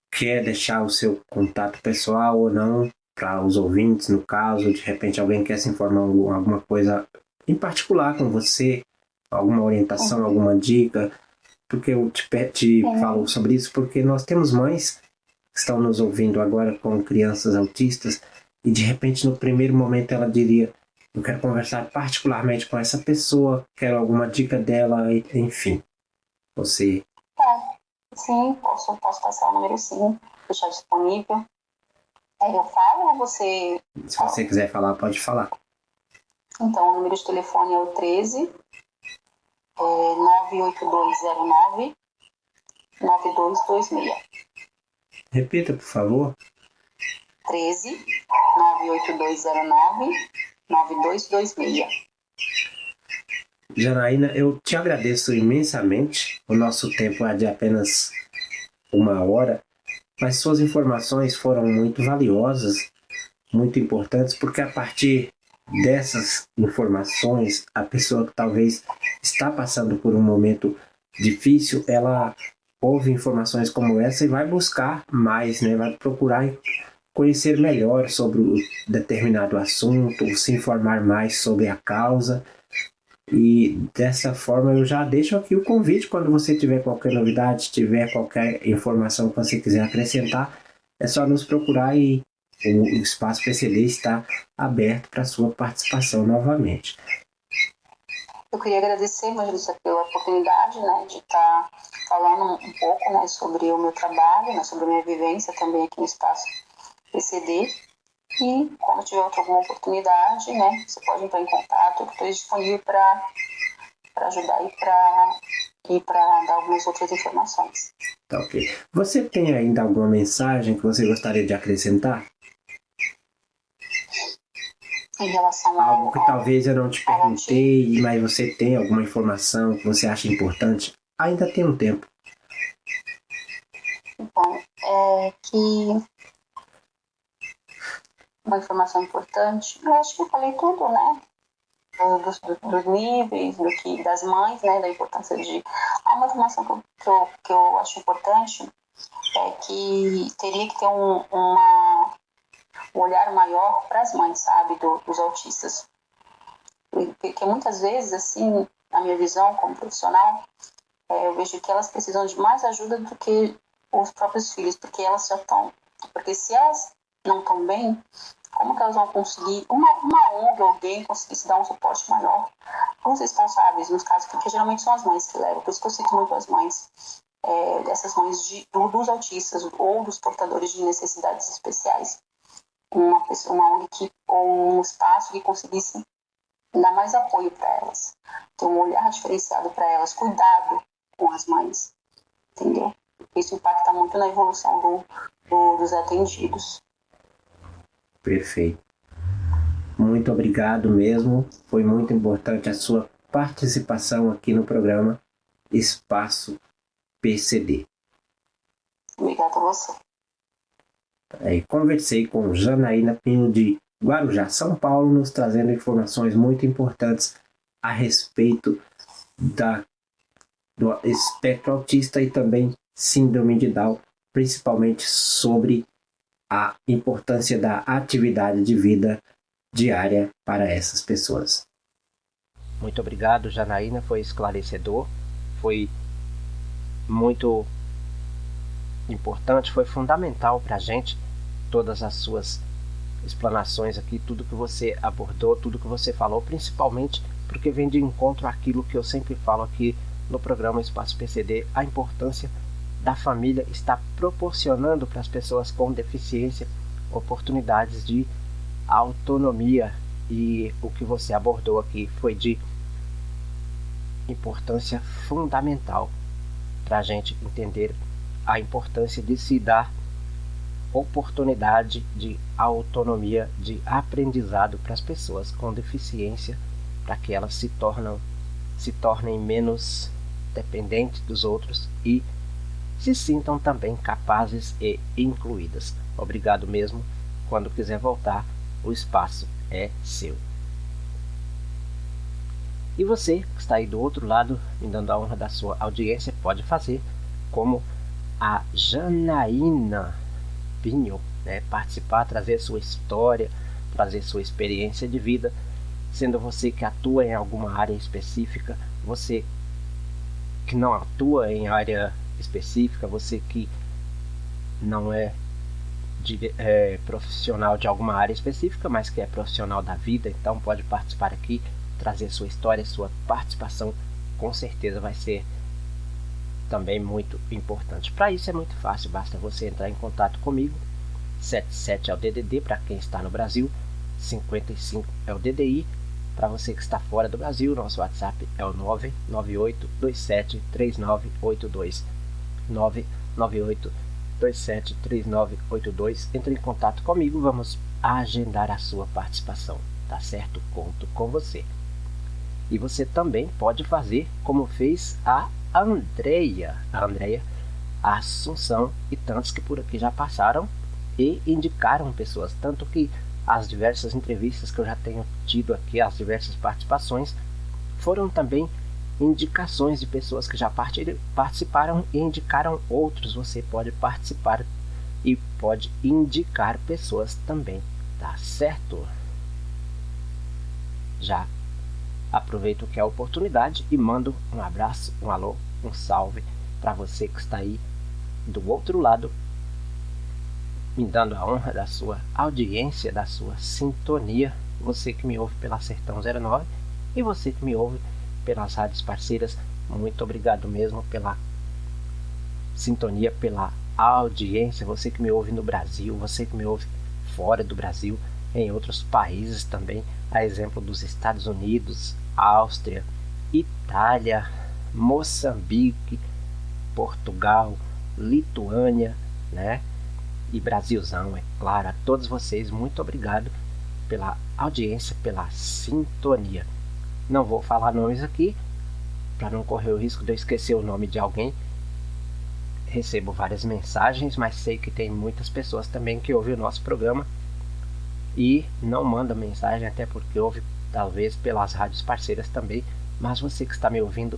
quer deixar o seu contato pessoal ou não para os ouvintes, no caso, de repente alguém quer se informar alguma coisa em particular com você, alguma orientação, alguma dica? Porque eu te falo sobre isso, porque nós temos mães que estão nos ouvindo agora com crianças autistas e de repente no primeiro momento ela diria: eu quero conversar particularmente com essa pessoa, quero alguma dica dela, enfim. Você... Sim, posso passar o número sim, deixar disponível. Eu falo ou você... Se você quiser falar, pode falar. Então, o número de telefone é o 13 98209 9226. Repita, por favor. 13 98209 9226. Janaína, eu te agradeço imensamente. O nosso tempo é de apenas 1 hora, mas suas informações foram muito valiosas, muito importantes, porque a partir dessas informações, a pessoa que talvez está passando por um momento difícil, ela ouve informações como essa e vai buscar mais, né? Vai procurar conhecer melhor sobre um determinado assunto, se informar mais sobre a causa. E dessa forma eu já deixo aqui o convite: quando você tiver qualquer novidade, tiver qualquer informação que você quiser acrescentar, é só nos procurar e o Espaço PCD está aberto para a sua participação novamente. Eu queria agradecer, Evangelista, pela oportunidade, né, de estar falando um pouco, né, sobre o meu trabalho, né, sobre a minha vivência também aqui no Espaço PCD. E quando tiver alguma oportunidade, né, você pode entrar em contato, eu estou disponível para ajudar e para dar algumas outras informações. Tá, ok. Você tem ainda alguma mensagem que você gostaria de acrescentar? Em relação a algo que talvez eu não te perguntei, mas você tem alguma informação que você acha importante? Ainda tem um tempo. Então, é que uma informação importante, eu acho que eu falei tudo, né? Dos níveis, das mães, né? Da importância de... Uma informação que eu acho importante é que teria que ter um olhar maior para as mães, sabe? Dos autistas. Porque muitas vezes, assim, na minha visão como profissional, eu vejo que elas precisam de mais ajuda do que os próprios filhos, porque elas já estão... Porque se elas não estão bem, como que elas vão conseguir, uma ONG, alguém conseguir se dar um suporte maior para os responsáveis, nos casos, porque geralmente são as mães que levam, por isso que eu cito muito as mães, dessas mães dos autistas ou dos portadores de necessidades especiais. Uma ONG ou um espaço que conseguisse dar mais apoio para elas, ter um olhar diferenciado para elas, cuidado com as mães, entendeu? Isso impacta muito na evolução dos atendidos. Perfeito. Muito obrigado mesmo. Foi muito importante a sua participação aqui no programa Espaço PCD. Obrigada a você. Conversei com Janaína Pinho de Guarujá, São Paulo, nos trazendo informações muito importantes a respeito do espectro autista e também síndrome de Down, principalmente sobre a importância da atividade de vida diária para essas pessoas. Muito obrigado, Janaína, foi esclarecedor, foi muito importante, foi fundamental para a gente, todas as suas explanações aqui, tudo que você abordou, tudo que você falou, principalmente porque vem de encontro àquilo que eu sempre falo aqui no programa Espaço PCD, a importância da família está proporcionando para as pessoas com deficiência oportunidades de autonomia, e o que você abordou aqui foi de importância fundamental para a gente entender a importância de se dar oportunidade de autonomia, de aprendizado para as pessoas com deficiência, para que elas se tornem menos dependentes dos outros e se sintam também capazes e incluídas. Obrigado mesmo. Quando quiser voltar, o espaço é seu. E você que está aí do outro lado, me dando a honra da sua audiência, pode fazer como a Janaína Pinho, né? Participar, trazer sua história, trazer sua experiência de vida, sendo você que atua em alguma área específica você que não atua em área específica, você que não é profissional de alguma área específica, mas que é profissional da vida, então pode participar aqui, trazer sua história, sua participação, com certeza vai ser também muito importante. Para isso é muito fácil, basta você entrar em contato comigo. 77 é o DDD para quem está no Brasil, 55 é o DDI. Para você que está fora do Brasil, nosso WhatsApp é o 998273982. 998273982. Entre em contato comigo, vamos agendar a sua participação, tá certo? Conto com você. E você também pode fazer como fez a Andreia, a Assunção e tantos que por aqui já passaram e indicaram pessoas, tanto que as diversas entrevistas que eu já tenho tido aqui, as diversas participações, foram também indicações de pessoas que já participaram e indicaram outros. Você pode participar e pode indicar pessoas também, tá certo? Já aproveito que é a oportunidade e mando um abraço, um alô, um salve para você que está aí do outro lado, me dando a honra da sua audiência, da sua sintonia. Você que me ouve pela Sertão 09 e você que me ouve pelas rádios parceiras, muito obrigado mesmo pela sintonia, pela audiência. Você que me ouve no Brasil, você que me ouve fora do Brasil, em outros países também, a exemplo dos Estados Unidos, Áustria, Itália, Moçambique, Portugal, Lituânia, né? E Brasilzão, é claro. A todos vocês, muito obrigado pela audiência, pela sintonia. Não vou falar nomes aqui, para não correr o risco de eu esquecer o nome de alguém. Recebo várias mensagens, mas sei que tem muitas pessoas também que ouvem o nosso programa e não mandam mensagem, até porque ouve talvez pelas rádios parceiras também. Mas você que está me ouvindo,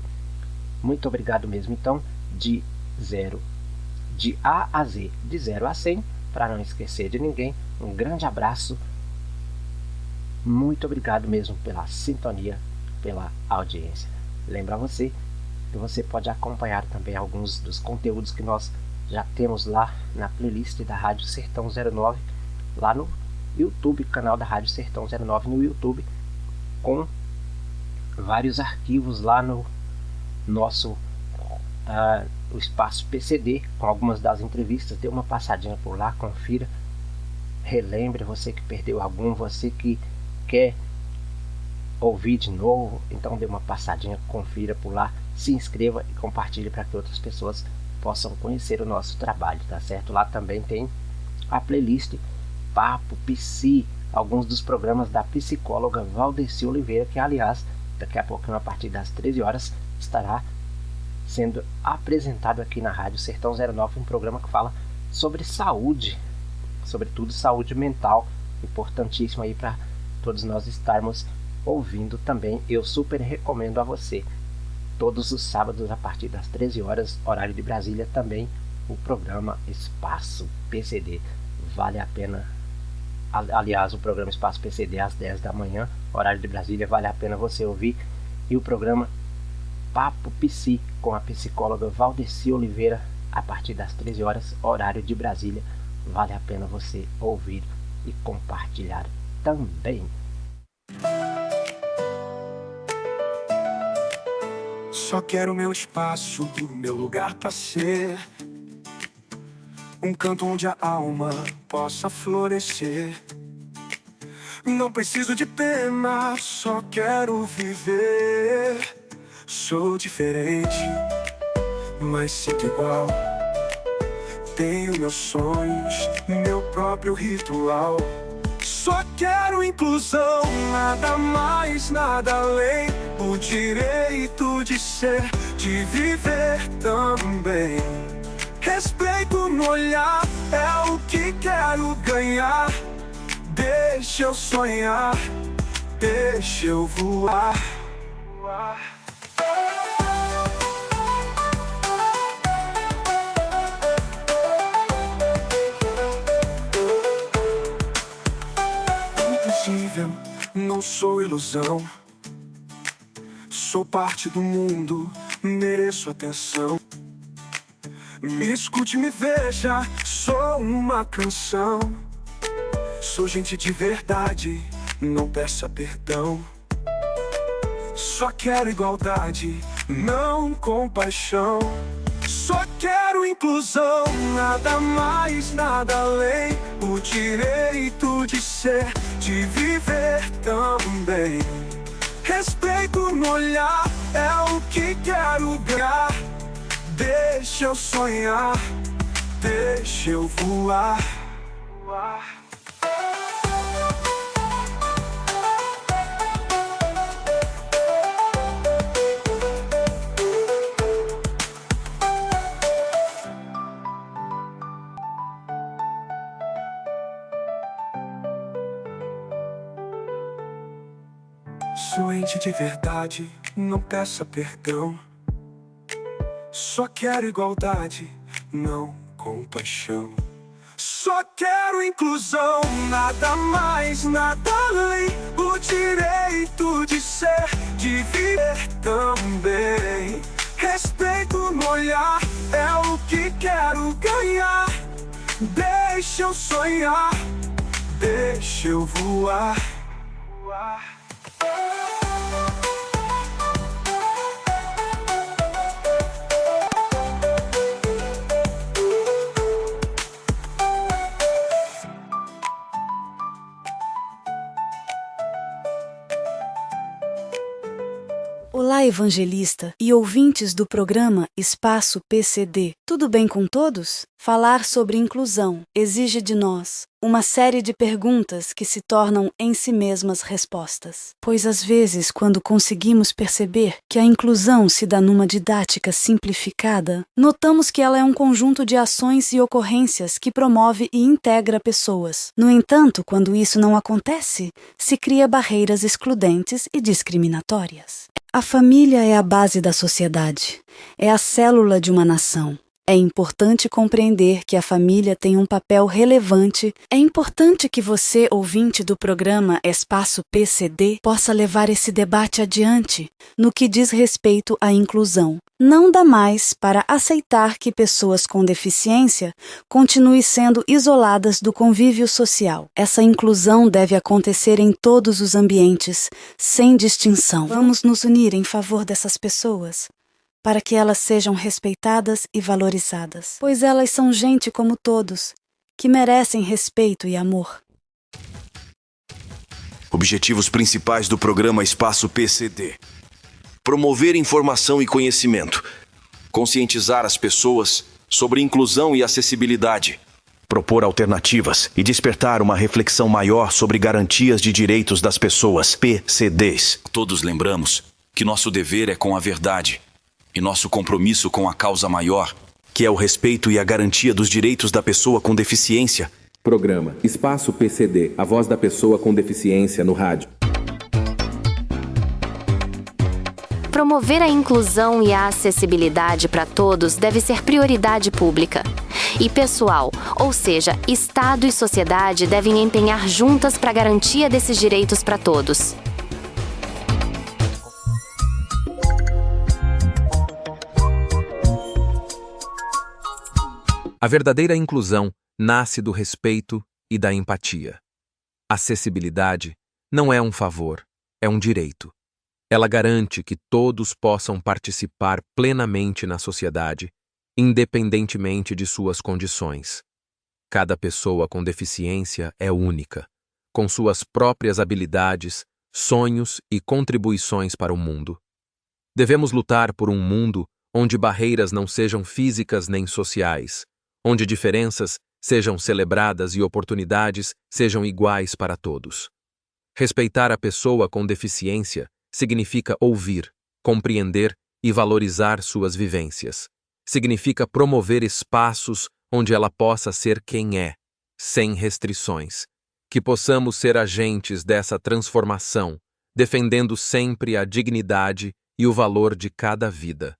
muito obrigado mesmo. Então, de A a Z, de 0 a 100, para não esquecer de ninguém, um grande abraço. Muito obrigado mesmo pela sintonia, pela audiência. Lembra você que você pode acompanhar também alguns dos conteúdos que nós já temos lá na playlist da Rádio Sertão 09, lá no YouTube, canal da Rádio Sertão 09 no YouTube, com vários arquivos lá no nosso o espaço PCD, com algumas das entrevistas. Dê uma passadinha por lá, confira, relembre, você que perdeu algum, você que quer ouvir de novo, então dê uma passadinha, confira por lá, se inscreva e compartilhe para que outras pessoas possam conhecer o nosso trabalho, tá certo? Lá também tem a playlist Papo Psi, alguns dos programas da psicóloga Valdeci Oliveira, que aliás, daqui a pouquinho, a partir das 13 horas, estará sendo apresentado aqui na Rádio Sertão 09, um programa que fala sobre saúde, sobretudo saúde mental, importantíssimo aí para todos nós estarmos ouvindo também. Eu super recomendo a você, todos os sábados a partir das 13 horas, horário de Brasília, também o programa Espaço PCD. Vale a pena, aliás, o programa Espaço PCD às 10 da manhã, horário de Brasília, vale a pena você ouvir. E o programa Papo Psi, com a psicóloga Valdeci Oliveira, a partir das 13 horas, horário de Brasília, vale a pena você ouvir e compartilhar também. Só quero meu espaço, meu lugar pra ser um canto onde a alma possa florescer. Não preciso de pena, só quero viver. Sou diferente, mas sinto igual. Tenho meus sonhos, meu próprio ritual. Só quero inclusão, nada mais, nada além. O direito de ser, de viver também. Respeito no olhar, é o que quero ganhar. Deixa eu sonhar, deixa eu voar. Impossível, não sou ilusão. Sou parte do mundo, mereço atenção. Me escute, me veja, sou uma canção. Sou gente de verdade, não peça perdão. Só quero igualdade, não compaixão. Só quero inclusão, nada mais, nada além. O direito de ser, de viver também. Respeito no olhar, é o que quero ganhar. Deixa eu sonhar, deixa eu voar. Sou ente de verdade, não peça perdão. Só quero igualdade, não compaixão. Só quero inclusão, nada mais, nada além. O direito de ser, de viver também. Respeito no olhar, é o que quero ganhar. Deixa eu sonhar, deixa eu voar. Olá, evangelista e ouvintes do programa Espaço PCD. Tudo bem com todos? Falar sobre inclusão exige de nós uma série de perguntas que se tornam em si mesmas respostas. Pois às vezes, quando conseguimos perceber que a inclusão se dá numa didática simplificada, notamos que ela é um conjunto de ações e ocorrências que promove e integra pessoas. No entanto, quando isso não acontece, se cria barreiras excludentes e discriminatórias. A família é a base da sociedade, é a célula de uma nação. É importante compreender que a família tem um papel relevante. É importante que você, ouvinte do programa Espaço PCD, possa levar esse debate adiante no que diz respeito à inclusão. Não dá mais para aceitar que pessoas com deficiência continuem sendo isoladas do convívio social. Essa inclusão deve acontecer em todos os ambientes, sem distinção. Vamos nos unir em favor dessas pessoas, para que elas sejam respeitadas e valorizadas, pois elas são gente como todos, que merecem respeito e amor. Objetivos principais do programa Espaço PCD: promover informação e conhecimento, conscientizar as pessoas sobre inclusão e acessibilidade, propor alternativas e despertar uma reflexão maior sobre garantias de direitos das pessoas PCDs. Todos lembramos que nosso dever é com a verdade, e nosso compromisso com a causa maior, que é o respeito e a garantia dos direitos da pessoa com deficiência. Programa Espaço PCD, a voz da pessoa com deficiência no rádio. Promover a inclusão e a acessibilidade para todos deve ser prioridade pública. E pessoal, ou seja, Estado e sociedade devem empenhar juntas para a garantia desses direitos para todos. A verdadeira inclusão nasce do respeito e da empatia. Acessibilidade não é um favor, é um direito. Ela garante que todos possam participar plenamente na sociedade, independentemente de suas condições. Cada pessoa com deficiência é única, com suas próprias habilidades, sonhos e contribuições para o mundo. Devemos lutar por um mundo onde barreiras não sejam físicas nem sociais, onde diferenças sejam celebradas e oportunidades sejam iguais para todos. Respeitar a pessoa com deficiência significa ouvir, compreender e valorizar suas vivências. Significa promover espaços onde ela possa ser quem é, sem restrições. Que possamos ser agentes dessa transformação, defendendo sempre a dignidade e o valor de cada vida.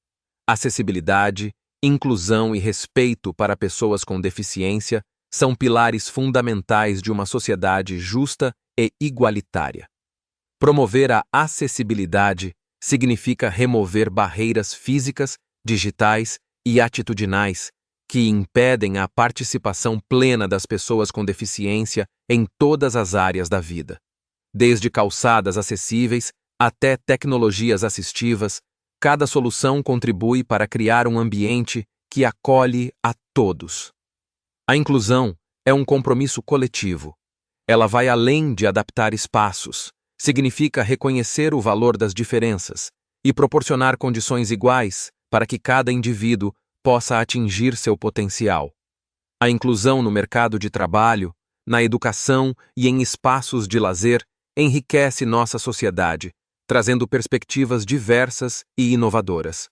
Acessibilidade, inclusão e respeito para pessoas com deficiência são pilares fundamentais de uma sociedade justa e igualitária. Promover a acessibilidade significa remover barreiras físicas, digitais e atitudinais que impedem a participação plena das pessoas com deficiência em todas as áreas da vida. Desde calçadas acessíveis até tecnologias assistivas, cada solução contribui para criar um ambiente que acolhe a todos. A inclusão é um compromisso coletivo. Ela vai além de adaptar espaços, significa reconhecer o valor das diferenças e proporcionar condições iguais para que cada indivíduo possa atingir seu potencial. A inclusão no mercado de trabalho, na educação e em espaços de lazer enriquece nossa sociedade, trazendo perspectivas diversas e inovadoras.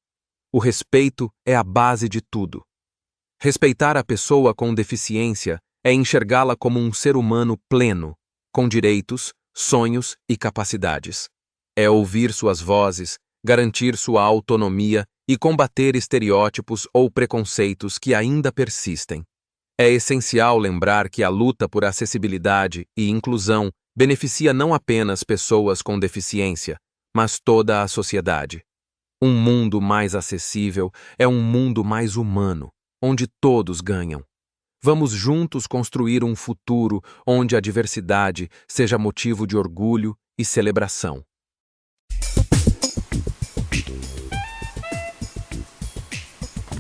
O respeito é a base de tudo. Respeitar a pessoa com deficiência é enxergá-la como um ser humano pleno, com direitos, sonhos e capacidades. É ouvir suas vozes, garantir sua autonomia e combater estereótipos ou preconceitos que ainda persistem. É essencial lembrar que a luta por acessibilidade e inclusão beneficia não apenas pessoas com deficiência, mas toda a sociedade. Um mundo mais acessível é um mundo mais humano, onde todos ganham. Vamos juntos construir um futuro onde a diversidade seja motivo de orgulho e celebração.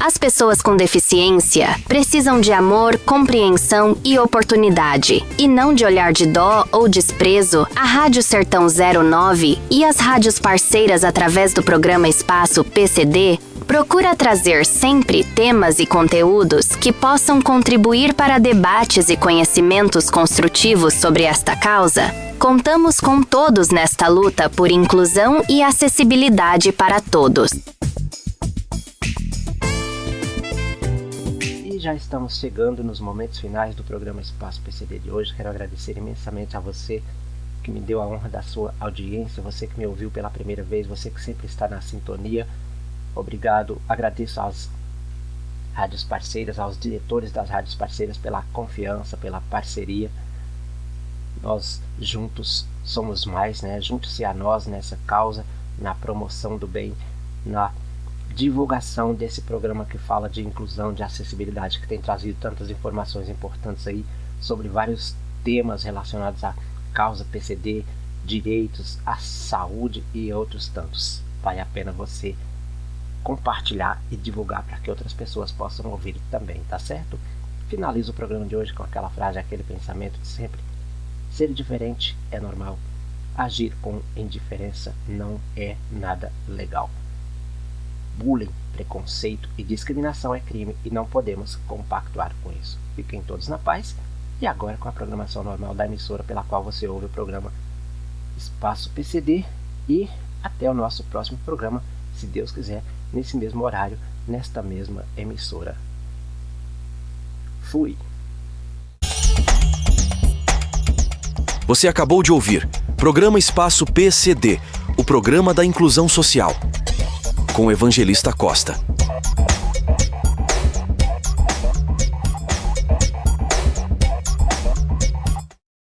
As pessoas com deficiência precisam de amor, compreensão e oportunidade, e não de olhar de dó ou desprezo. A Rádio Sertão 09 e as rádios parceiras através do programa Espaço PCD procura trazer sempre temas e conteúdos que possam contribuir para debates e conhecimentos construtivos sobre esta causa. Contamos com todos nesta luta por inclusão e acessibilidade para todos. Já estamos chegando nos momentos finais do programa Espaço PCD de hoje. Quero agradecer imensamente a você que me deu a honra da sua audiência, você que me ouviu pela primeira vez, você que sempre está na sintonia. Obrigado, agradeço às rádios parceiras, aos diretores das rádios parceiras pela confiança, pela parceria. Nós juntos somos mais, né? Juntos-se a nós nessa causa, na promoção do bem, na divulgação desse programa que fala de inclusão, de acessibilidade, que tem trazido tantas informações importantes aí sobre vários temas relacionados à causa PCD, direitos, à saúde e outros tantos. Vale a pena você compartilhar e divulgar para que outras pessoas possam ouvir também, tá certo? Finalizo o programa de hoje com aquela frase, aquele pensamento de sempre: ser diferente é normal, agir com indiferença não é nada legal. Bullying, preconceito e discriminação é crime e não podemos compactuar com isso. Fiquem todos na paz e agora com a programação normal da emissora pela qual você ouve o programa Espaço PCD, e até o nosso próximo programa, se Deus quiser, nesse mesmo horário, nesta mesma emissora. Fui! Você acabou de ouvir Programa Espaço PCD, o programa da inclusão social, com o Evangelista Costa.